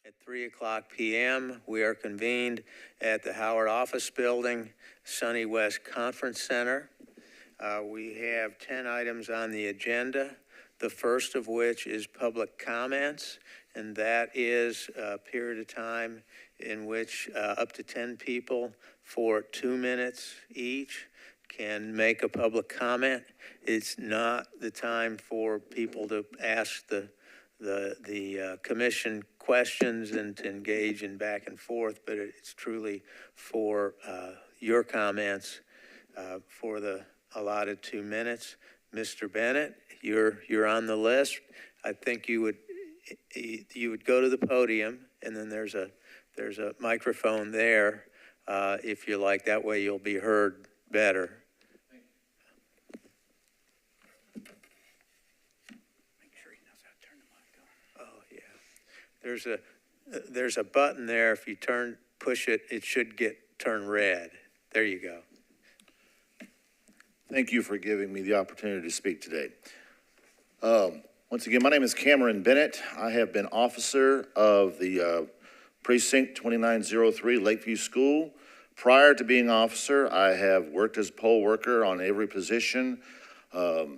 At 3:00 p.m., we are convened at the Howard Office Building, Sonny West Conference Center. We have 10 items on the agenda, the first of which is public comments, and that is a period of time in which up to 10 people for 2 minutes each can make a public comment. It's not the time for people to ask the commission questions and to engage in back and forth, but it's truly for your comments for the allotted 2 minutes. Mr. Bennett, you're on the list. I think you would go to the podium, and then there's a microphone there if you like. That way you'll be heard better. There's a button there. If you push it, it should turn red. There you go. Thank you for giving me the opportunity to speak today. Once again, my name is Cameron Bennett. I have been officer of the Precinct 2903 Lakeview School. Prior to being officer, I have worked as a poll worker on every position for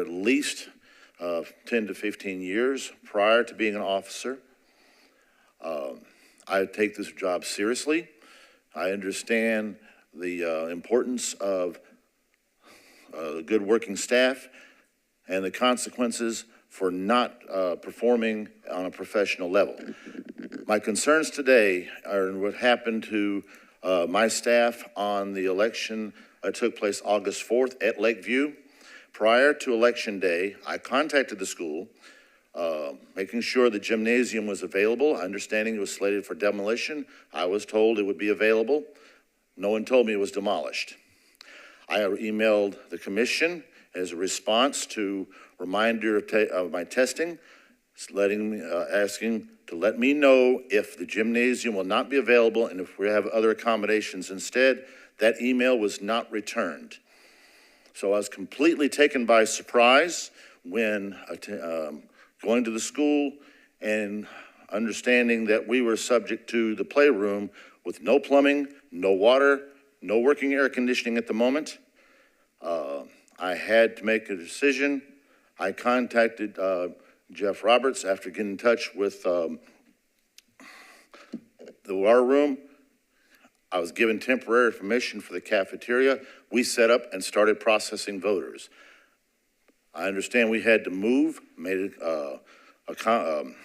at least 10 to 15 years prior to being an officer. I take this job seriously. I understand the importance of good working staff and the consequences for not performing on a professional level. My concerns today are what happened to my staff on the election that took place August 4th at Lakeview. Prior to Election Day, I contacted the school, making sure the gymnasium was available, understanding it was slated for demolition. I was told it would be available. No one told me it was demolished. I emailed the commission as a response to reminder of my testing, asking to let me know if the gymnasium will not be available and if we have other accommodations instead. That email was not returned. So I was completely taken by surprise when going to the school and understanding that we were subject to the playroom with no plumbing, no water, no working air conditioning at the moment. I had to make a decision. I contacted Jeff Roberts after getting in touch with the war room. I was given temporary permission for the cafeteria. We set up and started processing voters. I understand we had to move, made a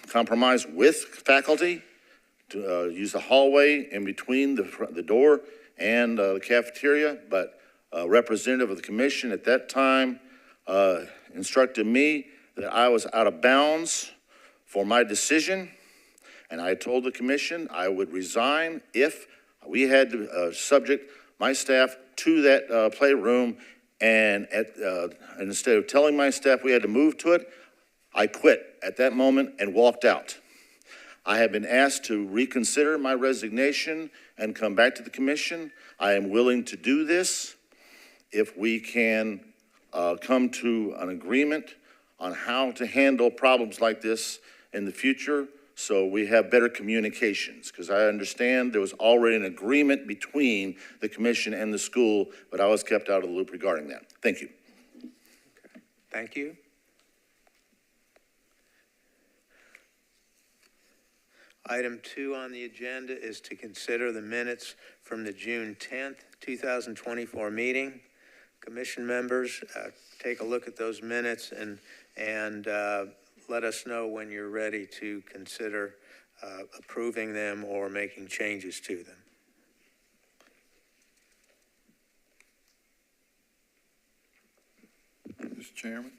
compromise with faculty to use the hallway in between the door and the cafeteria, but a representative of the commission at that time instructed me that I was out of bounds for my decision, and I told the commission I would resign if we had to subject my staff to that playroom, and instead of telling my staff we had to move to it, I quit at that moment and walked out. I have been asked to reconsider my resignation and come back to the commission. I am willing to do this if we can come to an agreement on how to handle problems like this in the future, so we have better communications, because I understand there was already an agreement between the commission and the school, but I was kept out of the loop regarding that. Thank you. Okay. Thank you. Item 2 on the agenda is to consider the minutes from the June 10th, 2024 meeting. Commission members, take a look at those minutes and let us know when you're ready to consider approving them or making changes to them. Mr. Chairman?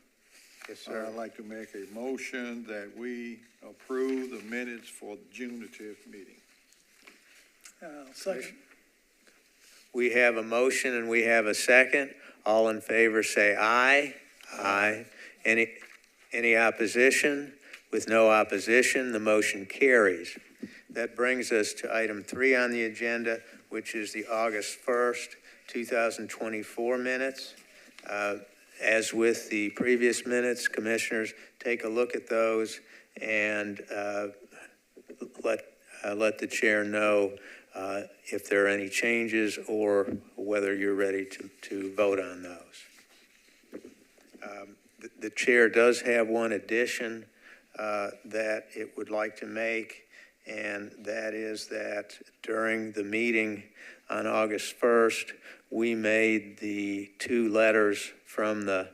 Yes, sir. I'd like to make a motion that we approve the minutes for the June the 10th meeting. Second. We have a motion and we have a second. All in favor say aye. Aye. Any opposition? With no opposition, the motion carries. That brings us to item 3 on the agenda, which is the August 1st, 2024 minutes. As with the previous minutes, commissioners, take a look at those and let the chair know if there are any changes or whether you're ready to vote on those. The chair does have one addition that it would like to make, and that is that during the meeting on August 1st, we made the two letters from the,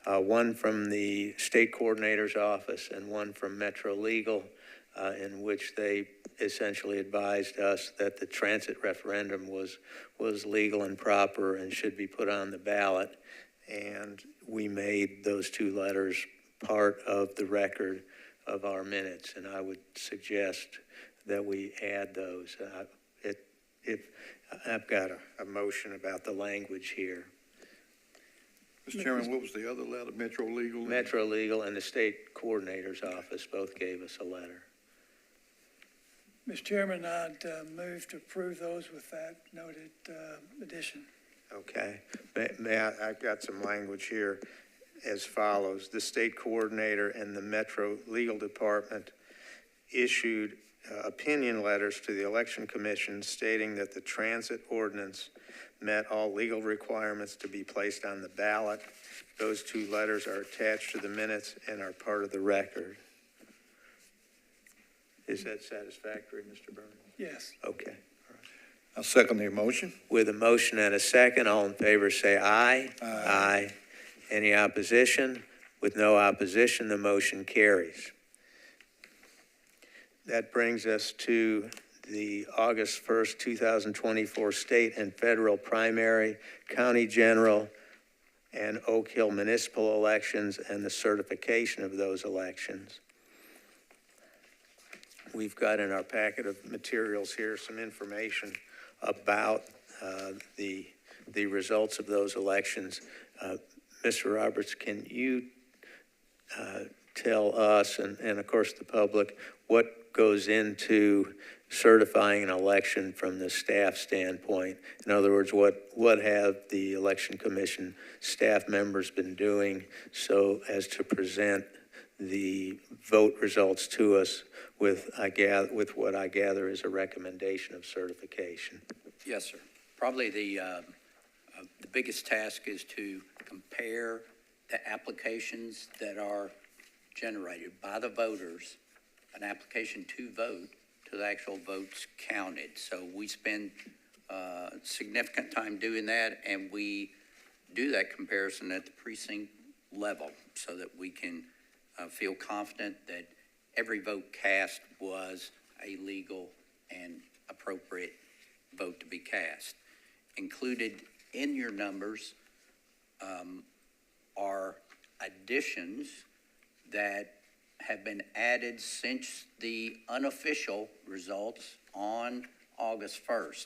one from the state coordinator's office and one from Metro Legal, in which they essentially advised us that the transit referendum was legal and proper and should be put on the ballot. And we made those two letters part of the record of our minutes, and I would suggest that we add those. I've got a motion about the language here. Mr. Chairman, what was the other letter? Metro Legal? Metro Legal and the state coordinator's office both gave us a letter. Mr. Chairman, I'd move to approve those with that noted addition. Okay. I've got some language here as follows. The state coordinator and the Metro Legal Department issued opinion letters to the Election Commission stating that the transit ordinance met all legal requirements to be placed on the ballot. Those two letters are attached to the minutes and are part of the record. Is that satisfactory, Mr. Burns? Yes. Okay. I second the motion. With a motion and a second, all in favor say aye. Aye. Any opposition? With no opposition, the motion carries. That brings us to the August 1st, 2024 state and federal primary, county general, and Oak Hill municipal elections and the certification of those elections. We've got in our packet of materials here some information about the results of those elections. Mr. Roberts, can you tell us and of course the public what goes into certifying an election from the staff standpoint? In other words, what have the Election Commission staff members been doing so as to present the vote results to us with what I gather is a recommendation of certification? Yes, sir. Probably the biggest task is to compare the applications that are generated by the voters, an application to vote, to the actual votes counted. So we spend significant time doing that, and we do that comparison at the precinct level so that we can feel confident that every vote cast was a legal and appropriate vote to be cast. Included in your numbers are additions that have been added since the unofficial results on August 1st.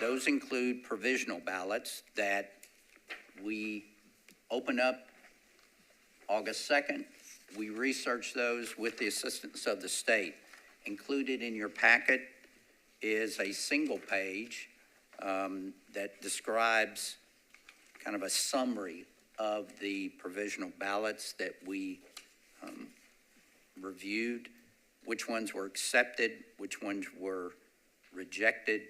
Those include provisional ballots that we open up August 2nd. We researched those with the assistance of the state. Included in your packet is a single page that describes kind of a summary of the provisional ballots that we reviewed, which ones were accepted, which ones were rejected.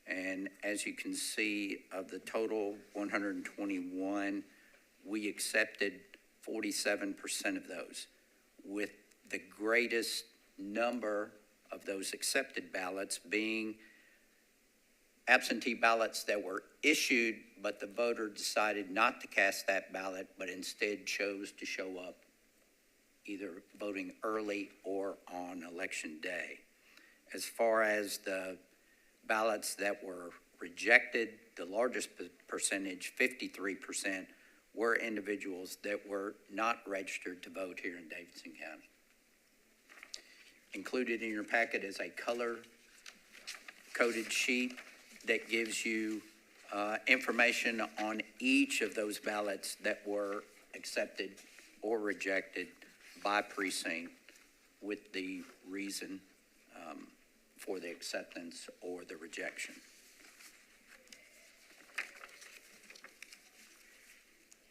And as you can see, of the total 121, we accepted 47% of those, with the greatest number of those accepted ballots being absentee ballots that were issued, but the voter decided not to cast that ballot, but instead chose to show up either voting early or on election day. As far as the ballots that were rejected, the largest percentage, 53%, were individuals that were not registered to vote here in Davidson County. Included in your packet is a color-coded sheet that gives you information on each of those ballots that were accepted or rejected by precinct with the reason for the acceptance or the rejection.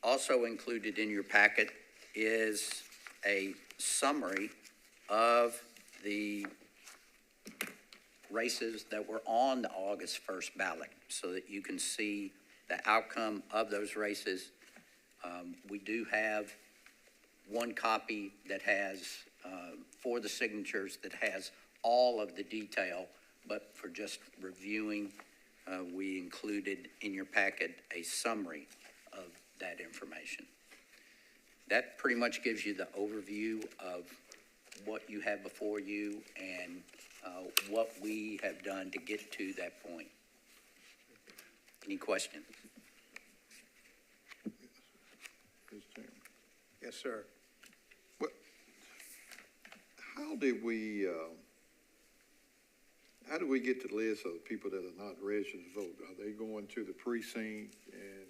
Also included in your packet is a summary of the races that were on the August 1st ballot so that you can see the outcome of those races. We do have one copy that has, for the signatures, that has all of the detail, but for just reviewing, we included in your packet a summary of that information. That pretty much gives you the overview of what you have before you and what we have done to get to that point. Any questions? Mr. Chairman. Yes, sir. How do we get the list of the people that are not registered to vote? Are they going to the precinct and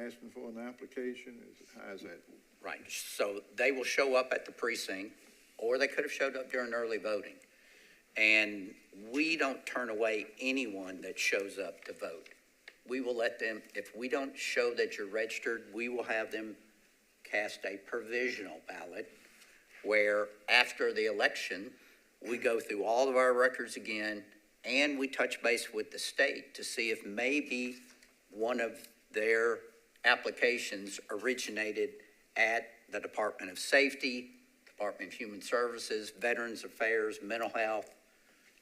asking for an application? How is that? Right, so they will show up at the precinct, or they could have showed up during early voting. And we don't turn away anyone that shows up to vote. We will let them, if we don't show that you're registered, we will have them cast a provisional ballot where after the election, we go through all of our records again and we touch base with the state to see if maybe one of their applications originated at the Department of Safety, Department of Human Services, Veterans Affairs, Mental Health,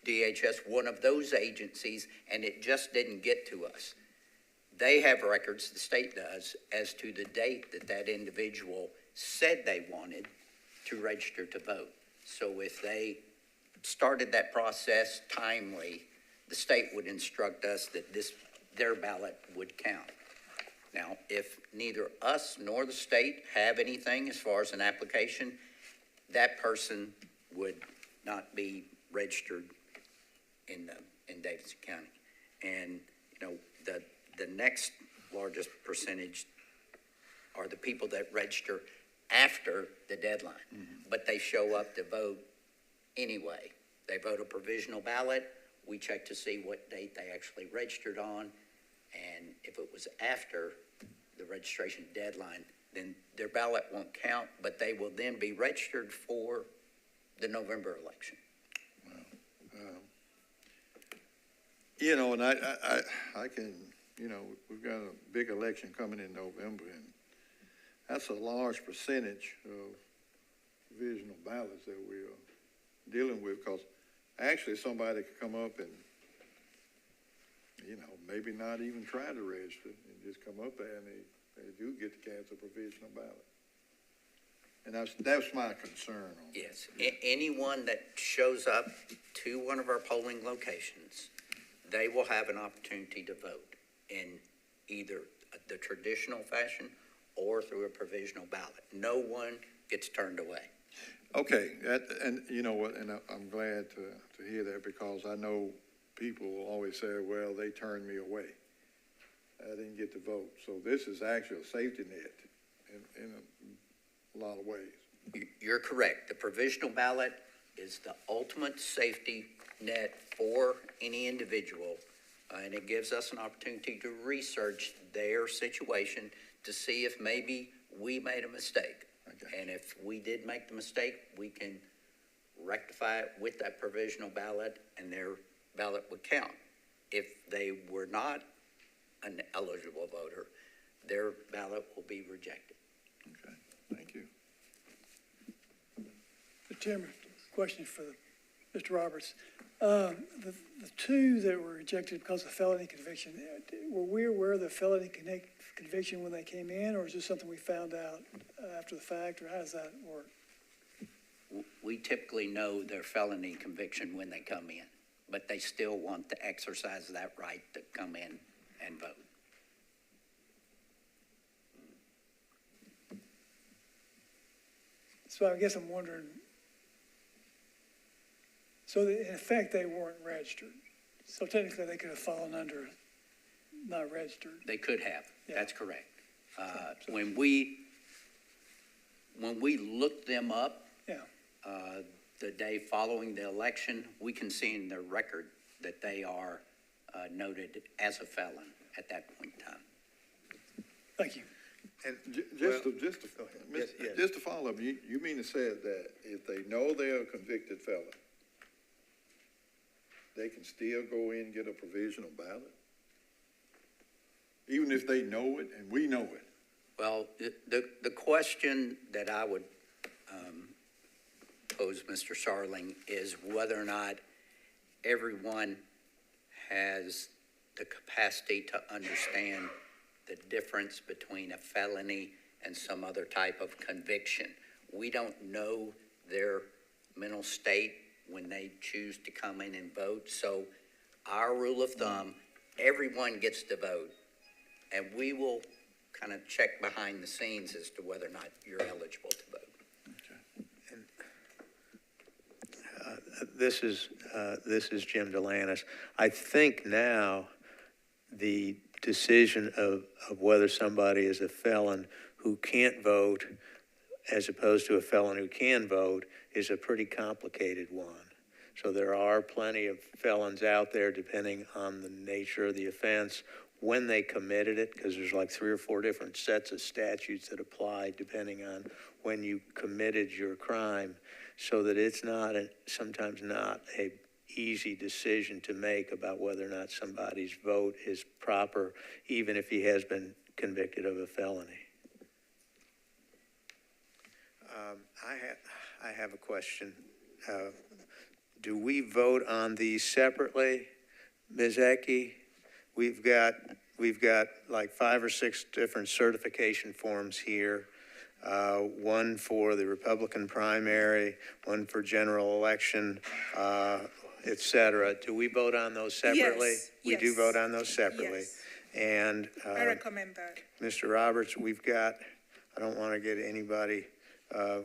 DHS, one of those agencies, and it just didn't get to us. They have records, the state does, as to the date that that individual said they wanted to register to vote. So if they started that process timely, the state would instruct us that their ballot would count. Now, if neither us nor the state have anything as far as an application, that person would not be registered in Davidson County. And, you know, the next largest percentage are the people that register after the deadline, but they show up to vote anyway. They vote a provisional ballot. We check to see what date they actually registered on, and if it was after the registration deadline, then their ballot won't count, but they will then be registered for the November election. You know, and I can, you know, we've got a big election coming in November, and that's a large percentage of provisional ballots that we're dealing with, because actually somebody could come up and, you know, maybe not even try to register and just come up there and they do get to cast a provisional ballot. And that's my concern on that. Yes, anyone that shows up to one of our polling locations, they will have an opportunity to vote in either the traditional fashion or through a provisional ballot. No one gets turned away. Okay, and you know what, and I'm glad to hear that, because I know people will always say, well, they turned me away. I didn't get to vote. So this is actually a safety net in a lot of ways. You're correct. The provisional ballot is the ultimate safety net for any individual, and it gives us an opportunity to research their situation to see if maybe we made a mistake. Okay. And if we did make the mistake, we can rectify it with that provisional ballot, and their ballot would count. If they were not an eligible voter, their ballot will be rejected. Okay, thank you. Mr. Chairman, question for Mr. Roberts. The two that were rejected because of felony conviction, were we aware of the felony conviction when they came in, or is this something we found out after the fact, or how does that work? We typically know their felony conviction when they come in, but they still want to exercise that right to come in and vote. So I guess I'm wondering, so in effect, they weren't registered. So technically, they could have fallen under not registered. They could have. Yeah. That's correct. When we looked them up, Yeah. the day following the election, we can see in their record that they are noted as a felon at that point in time. Thank you. And just to follow up, you mean to say that if they know they're a convicted felon, they can still go in and get a provisional ballot? Even if they know it and we know it? Well, the question that I would pose, Mr. Sarling, is whether or not everyone has the capacity to understand the difference between a felony and some other type of conviction. We don't know their mental state when they choose to come in and vote. So our rule of thumb, everyone gets to vote, and we will kind of check behind the scenes as to whether or not you're eligible to vote. This is Jim Delanis. I think now the decision of whether somebody is a felon who can't vote as opposed to a felon who can vote is a pretty complicated one. So there are plenty of felons out there, depending on the nature of the offense, when they committed it, because there's like 3 or 4 different sets of statutes that apply depending on when you committed your crime, so that it's sometimes not a easy decision to make about whether or not somebody's vote is proper, even if he has been convicted of a felony. I have a question. Do we vote on these separately, Ms. Ecke? We've got like 5 or 6 different certification forms here. One for the Republican primary, one for general election, et cetera. Do we vote on those separately? Yes, We do yes. vote on those separately. Yes. And I recommend that. Mr. Roberts, we've got, I don't want to get anybody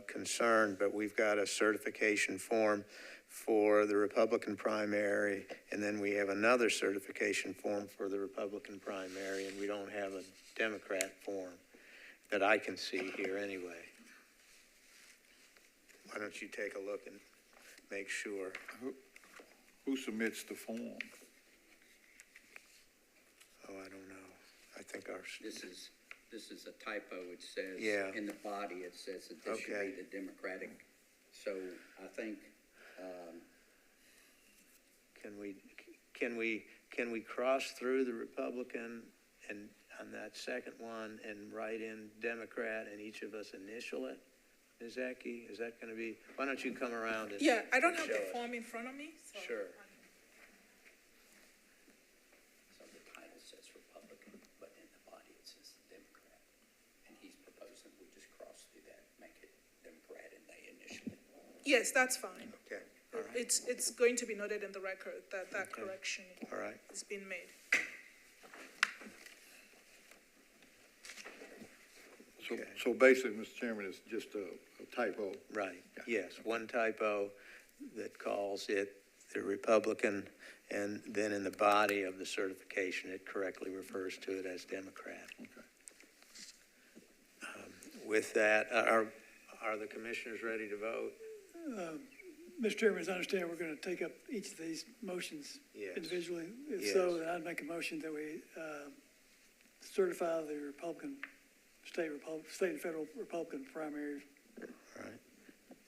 concerned, but we've got a certification form for the Republican primary, and then we have another certification form for the Republican primary, and we don't have a Democrat form that I can see here anyway. Why don't you take a look and make sure? Who submits the form? Oh, I don't know. I think our, This is a typo. It says, Yeah. in the body, it says that this should Okay. be the Democratic. So I think, can we cross through the Republican and on that second one and write in Democrat and each of us initial it? Ms. Ecke, is that going to be, why don't you come around and Yeah, I don't have show the us? form in front of me, so. Sure. so the title says Republican, but in the body it says Democrat. And he's proposing we just cross through that, make it Democrat and they initially. Yes, that's fine. Okay, all right, It's going to be noted in the record that that Okay. correction all right. has been made. Okay. So basically, Mr. Chairman, it's just a typo. Right, yes, one typo that calls it the Republican, and then in the body of the certification, it correctly refers to it as Democrat. Okay. With that, are the commissioners ready to vote? Mr. Chairman, as I understand, we're going to take up each of these motions Yes. individually. If Yes. so, then I'd make a motion that we certify the Republican, state and federal Republican primaries. All right.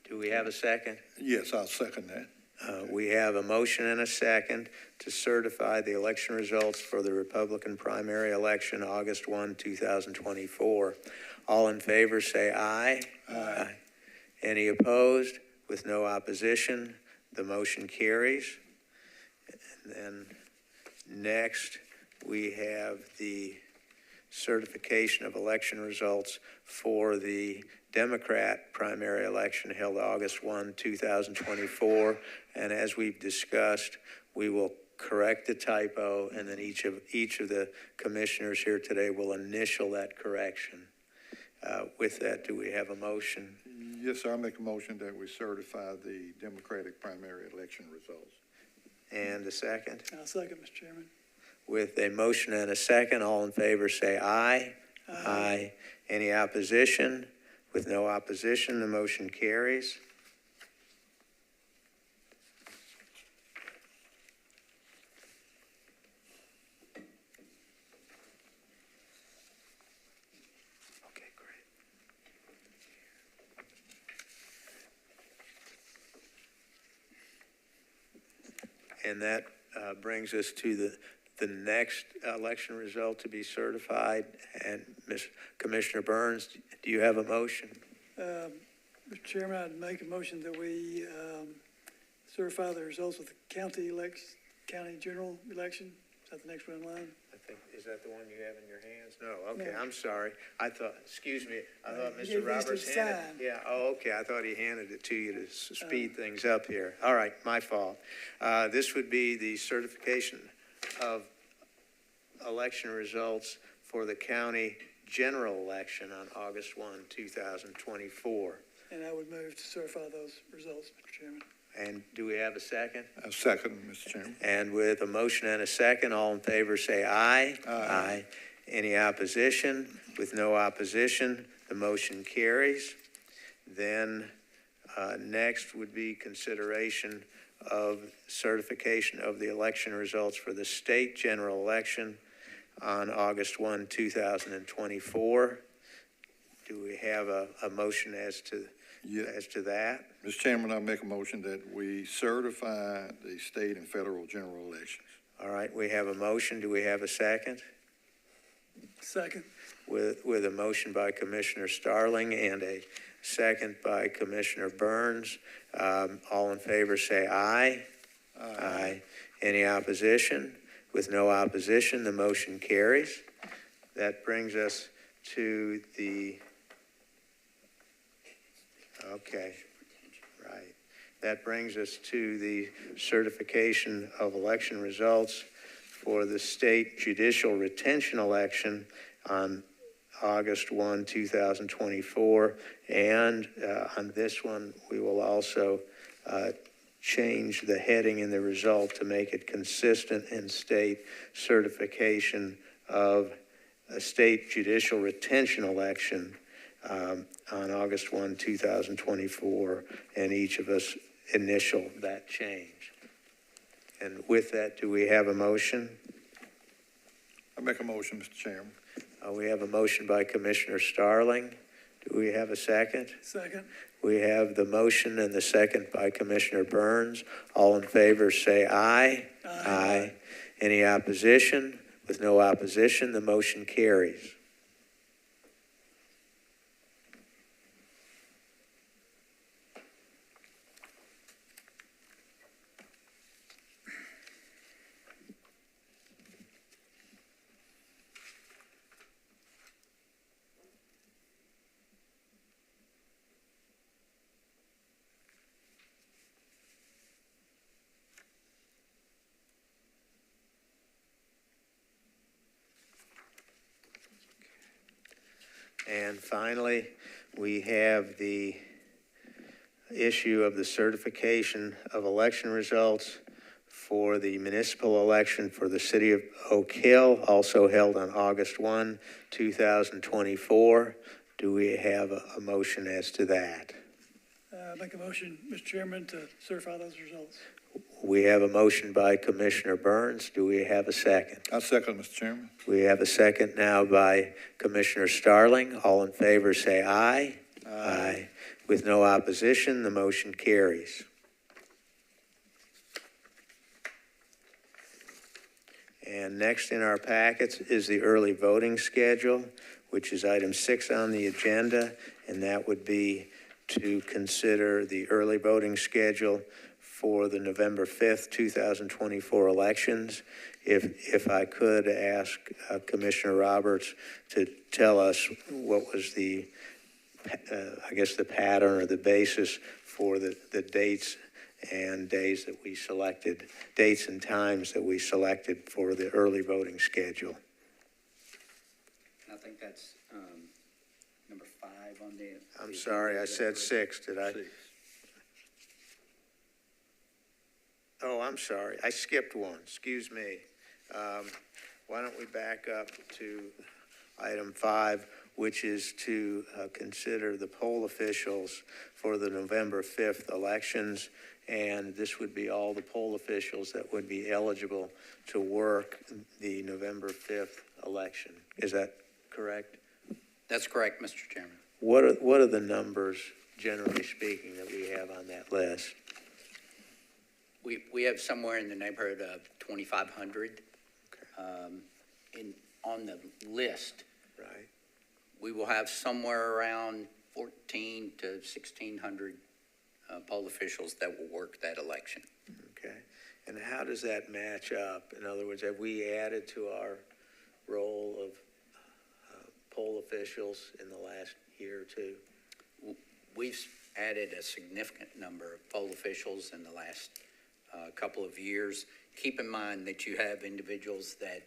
Do we have a second? Yes, I'll second that. We have a motion and a second to certify the election results for the Republican primary election, August 1, 2024. All in favor, say aye. Aye. Any opposed? With no opposition, the motion carries. And then next, we have the certification of election results for the Democrat primary election held August 1, 2024. And as we've discussed, we will correct the typo, and then each of the commissioners here today will initial that correction. With that, do we have a motion? Yes, sir, I'll make a motion that we certify the Democratic primary election results. And a second? I'll second, Mr. Chairman. With a motion and a second, all in favor say aye. Aye. Any opposition? With no opposition, the motion carries. Okay, great. And that brings us to the next election result to be certified. And Commissioner Burns, do you have a motion? Mr. Chairman, I'd make a motion that we certify the results of the county general election. Is that the next one in line? I think, is that the one you have in your hands? No, okay, No. I'm sorry. I thought, excuse me, I thought He gave Mr. these to Roberts sign. handed. Yeah, oh, okay, I thought he handed it to you to speed things up here. All right, my fault. This would be the certification of election results for the county general election on August 1, 2024. And I would move to certify those results, Mr. Chairman. And do we have a second? A second, Mr. Chairman. And with a motion and a second, all in favor say aye. Aye. Any opposition? With no opposition, the motion carries. Then next would be consideration of certification of the election results for the state general election on August 1, 2024. Do we have a motion as to that? Mr. Chairman, I make a motion that we certify the state and federal general elections. All right, we have a motion. Do we have a second? Second. With a motion by Commissioner Starling and a second by Commissioner Burns. All in favor say aye. Aye. Any opposition? With no opposition, the motion carries. That brings us to the, okay, right. That brings us to the certification of election results for the state judicial retention election on August 1, 2024. And on this one, we will also change the heading in the result to make it consistent in state certification of a state judicial retention election on August 1, 2024, and each of us initial that change. And with that, do we have a motion? I make a motion, Mr. Chairman. We have a motion by Commissioner Starling. Do we have a second? Second. We have the motion and the second by Commissioner Burns. All in favor say aye. Aye. Any opposition? With no opposition, the motion carries. And finally, we have the issue of the certification of election results for the municipal election for the city of Oak Hill, also held on August 1, 2024. Do we have a motion as to that? Make a motion, Mr. Chairman, to certify those results. We have a motion by Commissioner Burns. Do we have a second? I second, Mr. Chairman. We have a second now by Commissioner Starling. All in favor say aye. Aye. With no opposition, the motion carries. And next in our packets is the early voting schedule, which is item 6 on the agenda, and that would be to consider the early voting schedule for the November 5th, 2024 elections. If I could ask Commissioner Roberts to tell us what was the, I guess, the pattern or the basis for the dates and days that we selected, dates and times that we selected for the early voting schedule. I think that's number 5 on the. I'm sorry, I said 6, did I? 6. Oh, I'm sorry, I skipped one, excuse me. Why don't we back up to item 5, which is to consider the poll officials for the November 5th elections. And this would be all the poll officials that would be eligible to work the November 5th election. Is that correct? That's correct, Mr. Chairman. What are the numbers, generally speaking, that we have on that list? We have somewhere in the neighborhood of 2,500 on the list. Right. We will have somewhere around 1,400 to 1,600 poll officials that will work that election. Okay. And how does that match up? In other words, have we added to our role of poll officials in the last year or two? We've added a significant number of poll officials in the last couple of years. Keep in mind that you have individuals that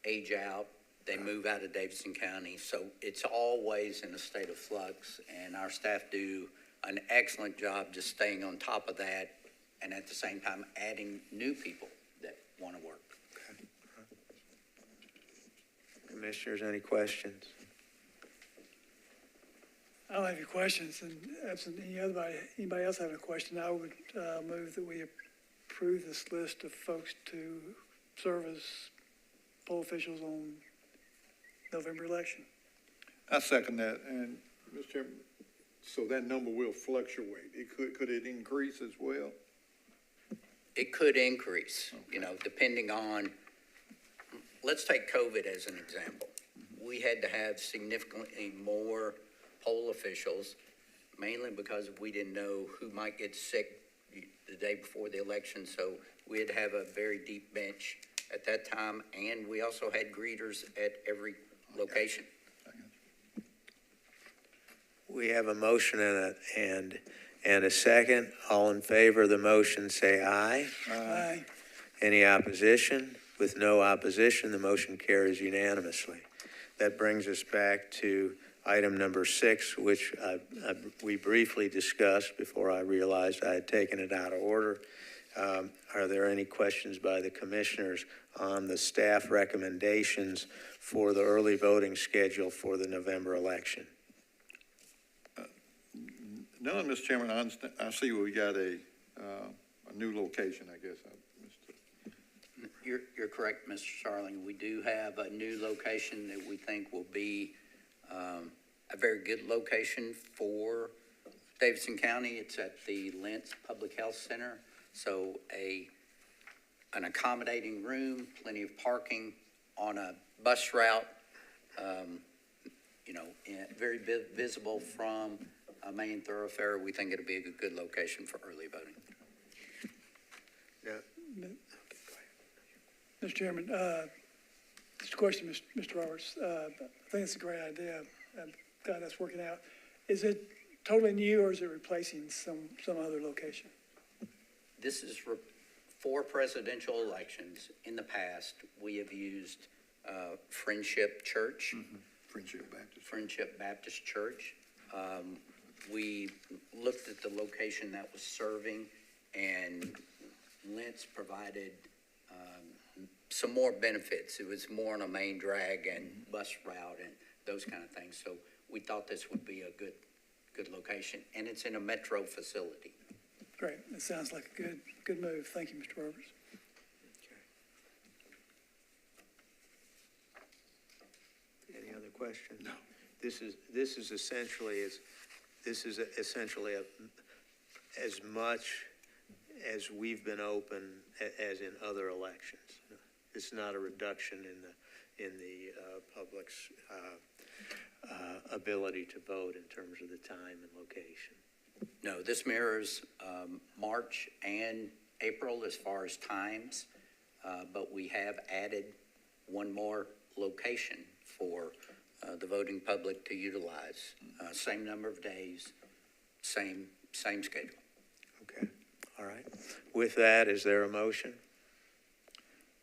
age out, they move out of Davidson County, so it's always in a state of flux, and our staff do an excellent job just staying on top of that, and at the same time adding new people that want to work. Commissioners, any questions? I don't have any questions, and absent anybody else having a question, I would move that we approve this list of folks to serve as poll officials on November election. I second that, and Mr. Chairman, so that number will fluctuate. Could it increase as well? It could increase, depending on, let's take COVID as an example. We had to have significantly more poll officials, mainly because we didn't know who might get sick the day before the election, so we had to have a very deep bench at that time, and we also had greeters at every location. We have a motion and a second. All in favor of the motion, say aye. Aye. Any opposition? With no opposition, the motion carries unanimously. That brings us back to item number 6, which we briefly discussed before I realized I had taken it out of order. Are there any questions by the commissioners on the staff recommendations for the early voting schedule for the November election? None, Mr. Chairman. I see we got a new location, I guess. You're correct, Mr. Starling. We do have a new location that we think will be a very good location for Davidson County. It's at the Lentz Public Health Center. So an accommodating room, plenty of parking on a bus route, very visible from a main thoroughfare. We think it'll be a good location for early voting. Yeah. Mr. Chairman, just a question, Mr. Roberts. I think it's a great idea. I'm glad that's working out. Is it totally new, or is it replacing some other location? This is for presidential elections. In the past, we have used Friendship Church. Mm-hmm. Friendship Baptist Church. We looked at the location that was serving, and Lentz provided some more benefits. It was more on a main drag and bus route and those kind of things. So we thought this would be a good location, and it's in a metro facility. Great. It sounds like a good move. Thank you, Mr. Roberts. Any other questions? No. This is essentially as much as we've been open as in other elections. It's not a reduction in the public's ability to vote in terms of the time and location. No, this mirrors March and April as far as times, but we have added one more location for the voting public to utilize. Same number of days, same schedule. Okay, all right. With that, is there a motion?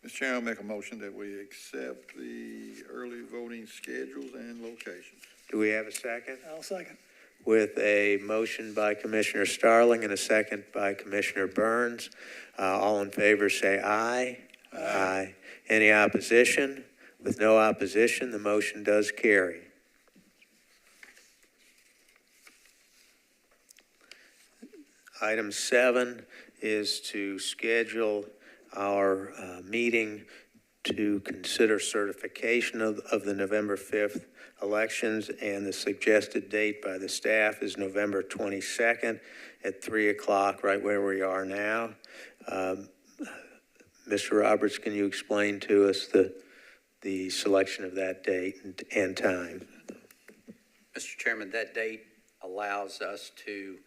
Mr. Chairman, I'll make a motion that we accept the early voting schedules and locations. Do we have a second? I'll second. With a motion by Commissioner Starling and a second by Commissioner Burns. All in favor say aye. Aye. Any opposition? With no opposition, the motion does carry. Item 7 is to schedule our meeting to consider certification of the November 5th elections, and the suggested date by the staff is November 22nd at 3 o'clock, right where we are now. Mr. Roberts, can you explain to us the selection of that date and time? Mr. Chairman, that date allows us to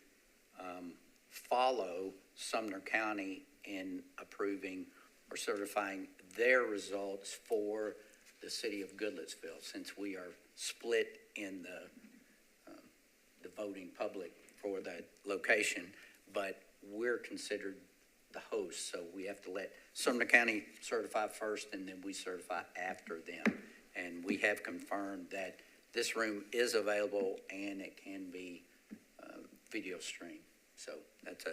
follow Sumner County in approving or certifying their results for the city of Goodlettsville, since we are split in the voting public for that location, but we're considered the host, so we have to let Sumner County certify first, and then we certify after them. And we have confirmed that this room is available and it can be video streamed. So that's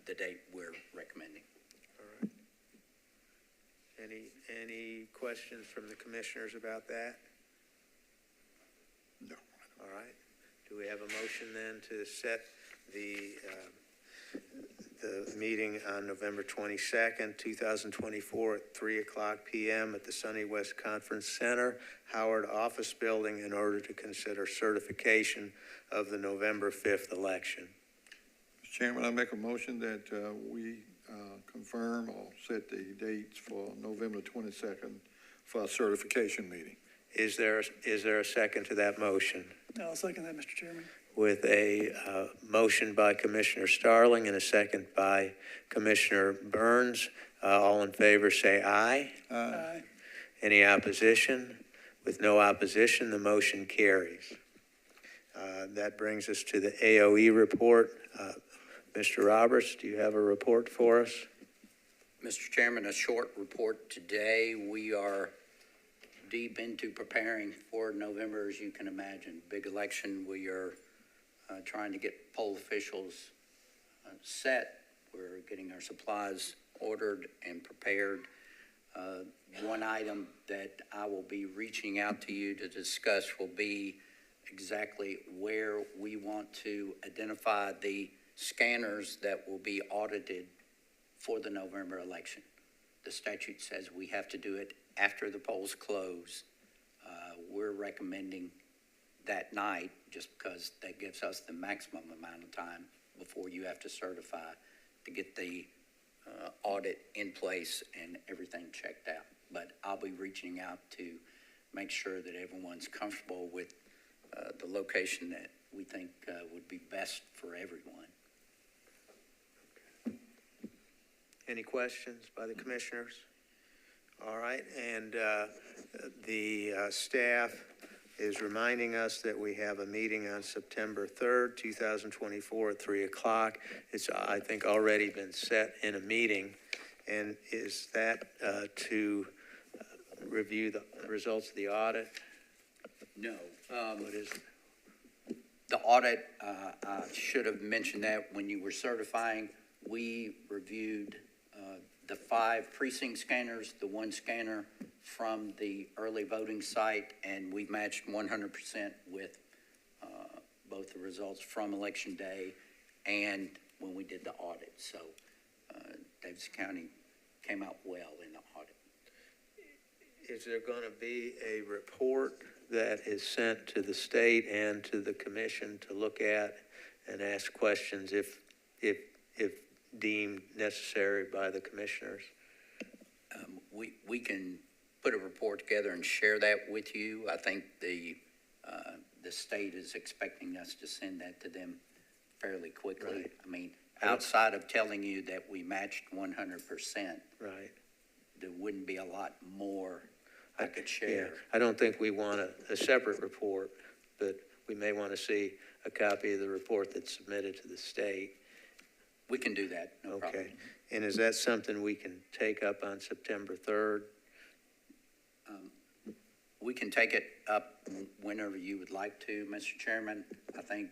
the date we're recommending. All right. Any questions from the commissioners about that? No. All right. Do we have a motion then to set the meeting on November 22nd, 2024 at 3 o'clock p.m. at the Sonny West Conference Center, Howard Office Building, in order to consider certification of the November 5th election? Mr. Chairman, I make a motion that we confirm or set the dates for November 22nd for our certification meeting. Is there a second to that motion? I'll second that, Mr. Chairman. With a motion by Commissioner Starling and a second by Commissioner Burns. All in favor say aye. Aye. Any opposition? With no opposition, the motion carries. That brings us to the AOE report. Mr. Roberts, do you have a report for us? Mr. Chairman, a short report today. We are deep into preparing for November, as you can imagine. Big election. We are trying to get poll officials set. We're getting our supplies ordered and prepared. One item that I will be reaching out to you to discuss will be exactly where we want to identify the scanners that will be audited for the November election. The statute says we have to do it after the polls close. We're recommending that night, just because that gives us the maximum amount of time before you have to certify to get the audit in place and everything checked out. But I'll be reaching out to make sure that everyone's comfortable with the location that we think would be best for everyone. Any questions by the commissioners? All right, and the staff is reminding us that we have a meeting on September 3rd, 2024 at 3 o'clock. It's, I think, already been set in a meeting. And is that to review the results of the audit? No. What is it? The audit, I should have mentioned that when you were certifying. We reviewed the 5 precinct scanners, the 1 scanner from the early voting site, and we matched 100% with both the results from Election Day and when we did the audit. So Davidson County came out well in the audit. Is there going to be a report that is sent to the state and to the commission to look at and ask questions if deemed necessary by the commissioners? We can put a report together and share that with you. I think the state is expecting us to send that to them fairly quickly. Right. I mean, outside of telling you that we matched 100%, Right. there wouldn't be a lot more I could share. Yeah, I don't think we want a separate report, but we may want to see a copy of the report that's submitted to the state. We can do that, no problem. Okay, and is that something we can take up on September 3rd? We can take it up whenever you would like to, Mr. Chairman. I think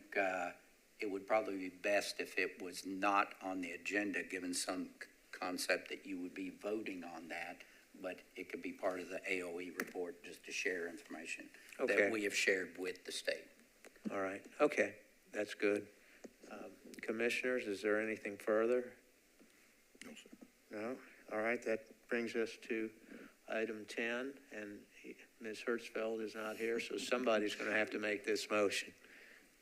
it would probably be best if it was not on the agenda, given some concept that you would be voting on that, but it could be part of the AOE report just to share information that we have shared with the state. All right, okay, that's good. Commissioners, is there anything further? No, sir. No? All right, that brings us to item 10, and Ms. Hertzfeld is not here, so somebody's going to have to make this motion.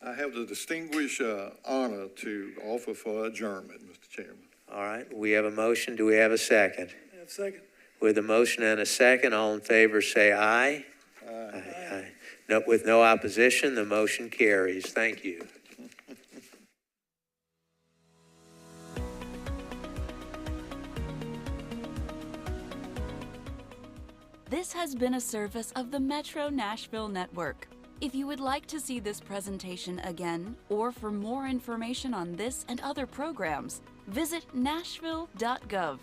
I have the distinguished honor to offer for adjournment, Mr. Chairman. All right, we have a motion. Do we have a second? I have a second. With a motion and a second, all in favor say aye. Aye. Aye. No, with no opposition, the motion carries. Thank you. This has been a service of the Metro Nashville Network. If you would like to see this presentation again, or for more information on this and other programs, visit nashville.gov.